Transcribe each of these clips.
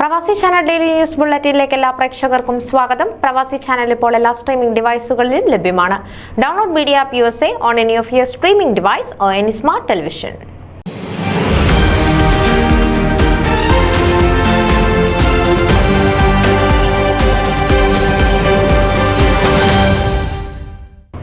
പ്രവാസി channel daily news ബുള്ളറ്റിനിലേക്ക് എല്ലാ പ്രേക്ഷകർക്കും സ്വാഗതം. പ്രവാസി ചാനൽ ഇപ്പോൾ എല്ലാ സ്ട്രീമിംഗ് ഡിവൈസുകളിലും ലഭ്യമാണ്. Download media app USA on any of your streaming device or any smart television.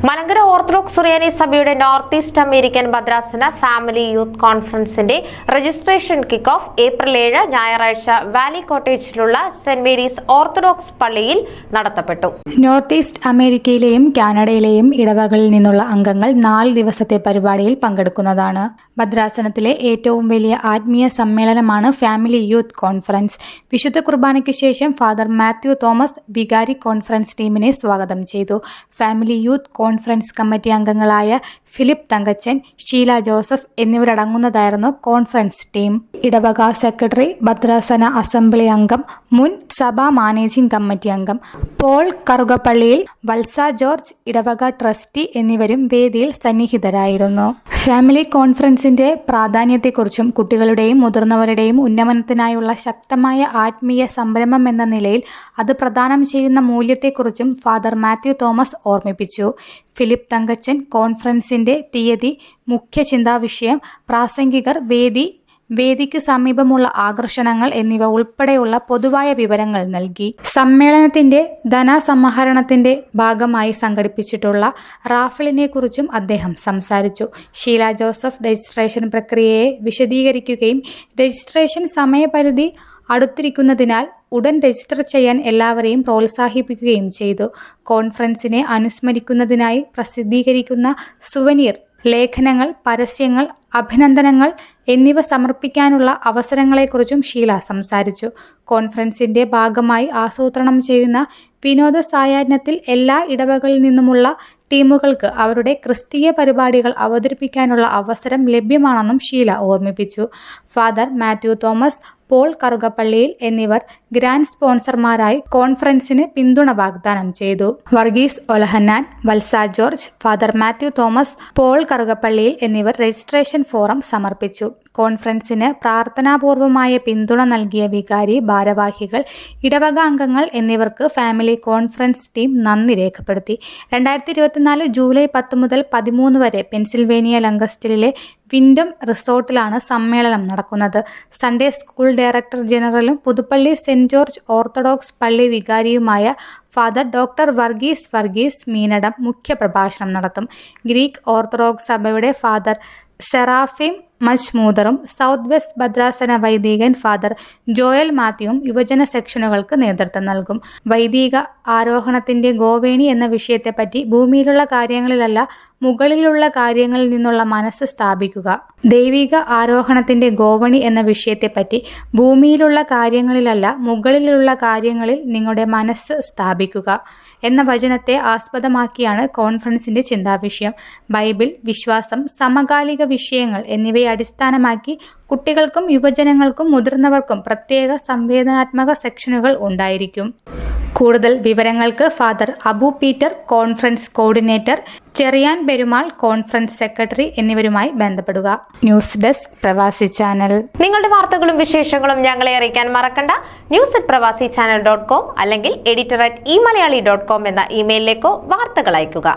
Malankara Orthodox Suriyani സഭയുടെ നോർത്ത് ഈസ്റ്റ് അമേരിക്കൻ ഭദ്രാസന ഫാമിലി യൂത്ത് കോൺഫറൻസിന്റെ രജിസ്ട്രേഷൻ കിക്ക് ഓഫ് ഏപ്രിൽ 7 ഞായറാഴ്ച വാലി കോട്ടേജിലുള്ള സെന്റ് മേരീസ് ഓർത്തഡോക്സ് പള്ളിയിൽ നടത്തപ്പെട്ടു. നോർത്ത് ഈസ്റ്റ് അമേരിക്കയിലെയും കാനഡയിലെയും ഇടവകളിൽ നിന്നുള്ള അംഗങ്ങൾ 4 ദിവസത്തെ പരിപാടിയിൽ പങ്കെടുക്കുന്നതാണ്. ഭദ്രാസനത്തിലെ ഏറ്റവും വലിയ ആത്മീയ സമ്മേളനമാണ് ഫാമിലി യൂത്ത് കോൺഫറൻസ്. വിശുദ്ധ കുർബാനയ്ക്ക് ശേഷം ഫാദർ മാത്യു തോമസ് വികാരി കോൺഫറൻസ് ടീമിനെ സ്വാഗതം ചെയ്തു. ഫാമിലി യൂത്ത് കോൺഫറൻസ് കമ്മിറ്റി അംഗങ്ങളായ ഫിലിപ്പ് തങ്കച്ചൻ, ഷീല ജോസഫ് എന്നിവരടങ്ങുന്നതായിരുന്നു കോൺഫറൻസ് ടീം. ഇടവക സെക്രട്ടറി, ഭദ്രാസന അസംബ്ലി അംഗം, മുൻ സഭാ മാനേജിംഗ് കമ്മിറ്റി അംഗം പോൾ കറുകപ്പള്ളിയിൽ, വത്സ ജോർജ്, ഇടവക ട്രസ്റ്റി എന്നിവരും വേദിയിൽ സന്നിഹിതരായിരുന്നു. ഫാമിലി കോൺഫറൻസിന്റെ പ്രാധാന്യത്തെക്കുറിച്ചും കുട്ടികളുടെയും മുതിർന്നവരുടെയും ഉന്നമനത്തിനായുള്ള ശക്തമായ ആത്മീയ സംരംഭം എന്ന നിലയിൽ അത് പ്രദാനം ചെയ്യുന്ന മൂല്യത്തെക്കുറിച്ചും ഫാദർ മാത്യു തോമസ് ഓർമ്മിപ്പിച്ചു. ഫിലിപ്പ് തങ്കച്ചൻ കോൺഫറൻസിന്റെ തീയതി, മുഖ്യ ചിന്താവിഷയം, പ്രാസംഗികർ, വേദിക്ക് സമീപമുള്ള ആകർഷണങ്ങൾ എന്നിവ ഉൾപ്പെടെയുള്ള പൊതുവായ വിവരങ്ങൾ നൽകി. സമ്മേളനത്തിന്റെ ധനസമാഹരണത്തിന്റെ ഭാഗമായി സംഘടിപ്പിച്ചിട്ടുള്ള റാഫിളിനെ കുറിച്ചും അദ്ദേഹം സംസാരിച്ചു. ഷീല ജോസഫ് രജിസ്ട്രേഷൻ പ്രക്രിയയെ വിശദീകരിക്കുകയും രജിസ്ട്രേഷൻ സമയപരിധി അടുത്തിരിക്കുന്നതിനാൽ ഉടൻ രജിസ്റ്റർ ചെയ്യാൻ എല്ലാവരെയും പ്രോത്സാഹിപ്പിക്കുകയും ചെയ്തു. കോൺഫറൻസിനെ അനുസ്മരിക്കുന്നതിനായി പ്രസിദ്ധീകരിക്കുന്ന സുവനീർ, ലേഖനങ്ങൾ, പരസ്യങ്ങൾ, അഭിനന്ദനങ്ങൾ എന്നിവ സമർപ്പിക്കാനുള്ള അവസരങ്ങളെക്കുറിച്ചും ഷീല സംസാരിച്ചു. കോൺഫറൻസിന്റെ ഭാഗമായി ആസൂത്രണം ചെയ്യുന്ന വിനോദ സായാഹ്നത്തിൽ എല്ലാ ഇടവകളിൽ നിന്നുമുള്ള ടീമുകൾക്ക് അവരുടെ ക്രിസ്തീയ പരിപാടികൾ അവതരിപ്പിക്കാനുള്ള അവസരം ലഭ്യമാണെന്നും ഷീല ഓർമ്മിപ്പിച്ചു. ഫാദർ മാത്യു തോമസ്, പോൾ കറുകപ്പള്ളിയിൽ എന്നിവർ ഗ്രാൻഡ് സ്പോൺസർമാരായി കോൺഫറൻസിന് പിന്തുണ വാഗ്ദാനം ചെയ്തു. Varghese Olahannan, Valsa George, Father Mathew Thomas, Paul കറുകപ്പള്ളിയിൽ എന്നിവർ രജിസ്ട്രേഷൻ ഫോറം സമർപ്പിച്ചു. കോൺഫറൻസിന് പ്രാർത്ഥനാപൂർവമായ പിന്തുണ നൽകിയ വികാരി, ഭാരവാഹികൾ, ഇടവക അംഗങ്ങൾ എന്നിവർക്ക് ഫാമിലി കോൺഫറൻസ് ടീം നന്ദി രേഖപ്പെടുത്തി. 2024 ജൂലൈ 10 മുതൽ 13 വരെ പെൻസിൽവേനിയ ലങ്കസ്റ്ററിലെ വിൻഡം റിസോർട്ടിലാണ് സമ്മേളനം നടക്കുന്നത്. സൺഡേ സ്കൂൾ ഡയറക്ടർ ജനറലും പുതുപ്പള്ളി സെന്റ് ജോർജ് ഓർത്തഡോക്സ് പള്ളി വികാരിയുമായ ഫാദർ ഡോക്ടർ വർഗീസ് മീനടം മുഖ്യപ്രഭാഷണം നടത്തും. ഗ്രീക്ക് ഓർത്തഡോക്സ് സഭയുടെ ഫാദർ സെറാഫിം മജ്മൂദറും സൗത്ത് വെസ്റ്റ് ഭദ്രാസന വൈദികൻ ഫാദർ ജോയൽ മാത്യുവും യുവജന സെക്ഷനുകൾക്ക് നേതൃത്വം നൽകും. വൈദിക ആരോഹണത്തിന്റെ ഗോവേണി എന്ന വിഷയത്തെപ്പറ്റി ഭൂമിയിലുള്ള കാര്യങ്ങളിലല്ല മുകളിലുള്ള കാര്യങ്ങളിൽ നിന്നുള്ള മനസ്സ് സ്ഥാപിക്കുക. ദൈവിക ആരോഹണത്തിന്റെ ഗോവണി എന്ന വിഷയത്തെപ്പറ്റി ഭൂമിയിലുള്ള കാര്യങ്ങളിലല്ല മുകളിലുള്ള കാര്യങ്ങളിൽ നിങ്ങളുടെ മനസ്സ് സ്ഥാപിക്കുക എന്ന വചനത്തെ ആസ്പദമാക്കിയാണ് കോൺഫറൻസിന്റെ ചിന്താവിഷയം. ബൈബിൾ, വിശ്വാസം, സമകാലിക വിഷയങ്ങൾ എന്നിവയെ അടിസ്ഥാനമാക്കി കുട്ടികൾക്കും യുവജനങ്ങൾക്കും മുതിർന്നവർക്കും പ്രത്യേക സംവേദനാത്മക സെക്ഷനുകൾ ഉണ്ടായിരിക്കും. കൂടുതൽ വിവരങ്ങൾക്ക് father Abu Peter, conference coordinator, Cheriyan Perumal, conference secretary എന്നിവരുമായി ബന്ധപ്പെടുക. News desk, Pravasi channel. നിങ്ങളുടെ വാർത്തകളും വിശേഷങ്ങളും ഞങ്ങളെ അറിയിക്കാൻ മറക്കണ്ട. news@pravasichannel.com അല്ലെങ്കിൽ editor@eMalayali.com എന്ന ഇമെയിലിലേക്കോ വാർത്തകൾ അയയ്ക്കുക.